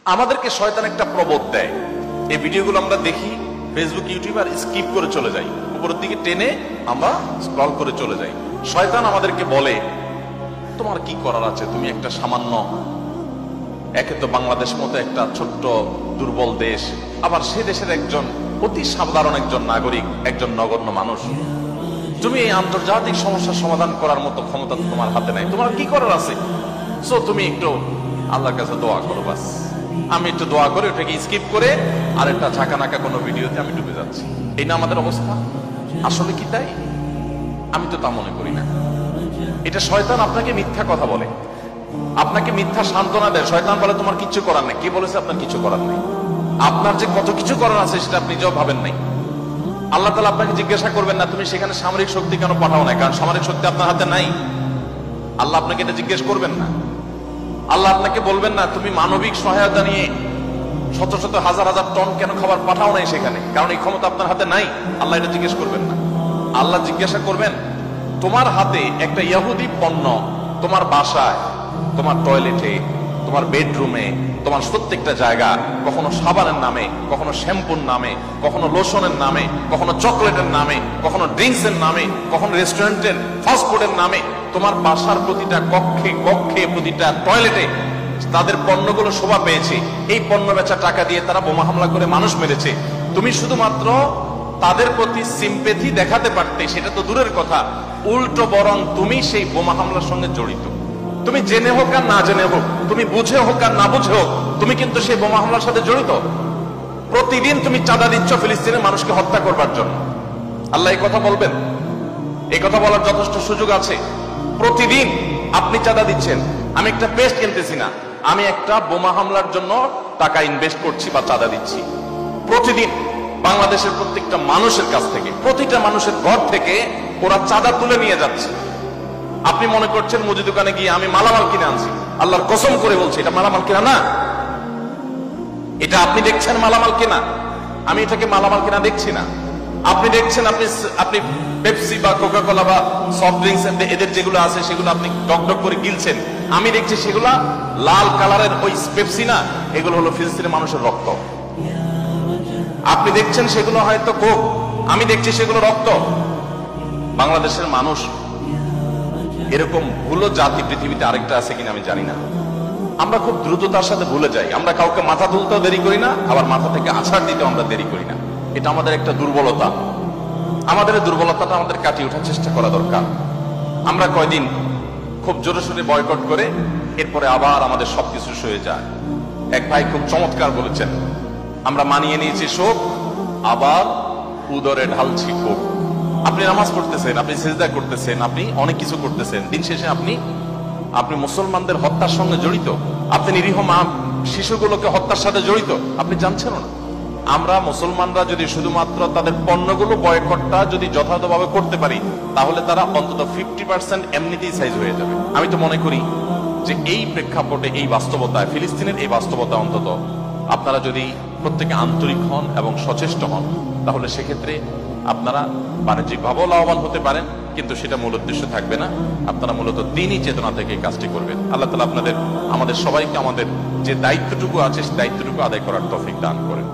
আমাদেরকে শয়তান একটা প্রবোধ দেয়, এই ভিডিওগুলো আমরা দেখি ফেসবুক ইউটিউব আর স্কিপ করে চলে যাই, উপরের দিকে টেনে আমরা স্ক্রল করে চলে যাই। শয়তান আমাদেরকে বলে তোমার কি করার আছে, তুমি একটা সামান্য, একে তো বাংলাদেশ মতো একটা ছোট্ট দুর্বল দেশ, আবার সে দেশের একজন অতি সাধারণ একজন নাগরিক, একজন নগণ্য মানুষ, তুমি এই আন্তর্জাতিক সমস্যার সমাধান করার মতো ক্ষমতা তোমার হাতে নাই, তোমার কি করার আছে? সো তুমি একটু আল্লাহর কাছে দোয়া করো, বাস। আমি একটু দোয়া করে ওটাকে স্কিপ করে আর একটা ঝাঁকানাকা কোনো ভিডিওতে আমি ডুবে যাচ্ছি। এই না আমাদের অবস্থা? আসলে কি তাই? আমি তো তা মনে করি না। এটা শয়তান আপনাকে মিথ্যা কথা বলে, আপনাকে মিথ্যা সান্ত্বনা দেয়। শয়তান বলে তোমার কিচ্ছু করার নেই। কে বলেছে আপনার কিছু করার নেই? আপনার যে কত কিছু করার আছে সেটা আপনি নিজেও ভাবেন নাই। আল্লাহ তাআলা আপনাকে জিজ্ঞাসা করবেন না তুমি সেখানে সামরিক শক্তি কেন পাঠাও না, কারণ সামরিক শক্তি আপনার হাতে নাই। আল্লাহ আপনাকে এটা জিজ্ঞেস করবেন না। আল্লাহ আপনাকে বলবেন না তুমি মানবিক সহায়তা নিয়ে শত শত হাজার হাজার টন কেন খাবার পাঠাও নাই সেখানে, কারণ এই ক্ষমতা আপনার হাতে নাই। আল্লাহ এটা জিজ্ঞেস করবেন না। আল্লাহ জিজ্ঞাসা করবেন তোমার হাতে একটা ইহুদি পণ্য তোমার বাসায়, তোমার টয়লেটে, তোমার বেডরুমে, তোমার প্রত্যেকটা জায়গা, কখনো সাবানের নামে, কখনো শ্যাম্পুর নামে, কখনো লোশনের নামে, কখনো চকলেটের নামে, কখনো ড্রিঙ্কস এর নামে, কখনো রেস্টুরেন্টের ফাস্ট ফুডের নামে, তোমার বাসার প্রতিটা কক্ষে কক্ষে প্রতিটা টয়লেটে তাদের পণ্যগুলো শোভা পেয়েছে। এই পণ্য বেচা টাকা দিয়ে তারা বোমা হামলা করে মানুষ মেরেছে। তুমি শুধুমাত্র তাদের প্রতি সিম্পেথি দেখাতে পারতে, সেটা তো দূরের কথা, উল্টো বরং তুমি সেই বোমা হামলার সঙ্গে জড়িত। তুমি জেনে হোক আর না জেনে হোক, তুমি বুঝে হোক আর না বুঝে হোক, তুমি কিন্তু সেই বোমা হামলার সাথে জড়িত। প্রতিদিন তুমি চাঁদা দিচ্ছ ফিলিস্তিনের মানুষকে হত্যা করবার জন্য। আল্লাহ এই কথা বলবেন? এই কথা বলার যথেষ্ট সুযোগ আছে। প্রতিদিন আপনি চাঁদা দিচ্ছেন। আমি একটা পেস্ট কিনতেছি না, আমি একটা বোমা হামলার জন্য টাকা ইনভেস্ট করছি বা চাঁদা দিচ্ছি। প্রতিদিন বাংলাদেশের প্রত্যেকটা মানুষের কাছ থেকে, প্রতিটা মানুষের ঘর থেকে ওরা চাঁদা তুলে নিয়ে যাচ্ছে। আপনি মনে করছেন মুদি দোকানে গিয়ে আমি মালামাল কিনে আনছি। আল্লাহর কসম করে বলছি এটা মালামাল কিনা না। এটা আপনি দেখছেন মালামাল কিনা, আমি এটাকে মালামাল কিনা দেখছি না। আপনি দেখছেন আপনি পেপসি বা কোকা কোলা বা সফট ড্রিঙ্কস এদের যেগুলো আছে সেগুলো আপনি ডক ডক করে গিলছেন। আমি দেখছি সেগুলা লাল কালারের ওই পেপসি না, এগুলো হলো ফিলিস্তিনের মানুষের রক্ত। আপনি দেখছেন সেগুলো হয়তো কোক, আমি দেখছি সেগুলো রক্ত। বাংলাদেশের মানুষ এরকম ভুলো জাতি পৃথিবীতে আরেকটা আছে কিনা আমি জানি না। আমরা খুব দ্রুততার সাথে ভুলে যাই। আমরা কাউকে মাথা তুলতেও দেরি করি না, আবার মাথা থেকে আছাড় দিতেও আমরা দেরি করি না। এটা আমাদের একটা দুর্বলতা। আমাদের এই দুর্বলতাটা আমাদের কাটিয়ে ওঠার চেষ্টা করা দরকার। আমরা কয়দিন খুব জোরে সোরে বয়কট করে এরপরে আবার আমাদের সবকিছু সয়ে যায়। এক ভাই খুব চমৎকার বলেছেন, আমরা মানিয়ে নিয়েছি শোক, আবার উদরে ঢালছি কোক। আপনি নামাজ পড়তেছেন, আপনি সিজদা করতেছেন, আপনি অনেক কিছু করতেছেন, দিন শেষে আপনি মুসলমানদের হত্যার সঙ্গে জড়িত। আপনি নিরীহ মা শিশুগুলোকে হত্যার সাথে জড়িত, আপনি জানছেন না। আমরা মুসলমানরা যদি শুধুমাত্র তাদের পণ্যগুলো বয়কটটা যদি যথাযথভাবে করতে পারি, তাহলে তারা অন্তত 50% এমনিতেই সাইজ হয়ে যাবে। আমি তো মনে করি যে এই প্রেক্ষাপটে, এই বাস্তবতায়, ফিলিস্তিনের এই বাস্তবতা অন্তত আপনারা যদি প্রত্যেকে আন্তরিক হন এবং সচেষ্ট হন, তাহলে সেক্ষেত্রে আপনারা বাণিজ্যিকভাবেও লাভবান হতে পারেন, কিন্তু সেটা মূল উদ্দেশ্য থাকবে না। আপনারা মূলত দ্বীনি চেতনা থেকে এই কাজটি করবেন। আল্লাহ তাআলা আমাদের সবাইকে আমাদের যে দায়িত্বটুকু আছে সেই দায়িত্বটুকু আদায় করার তৌফিক দান করেন।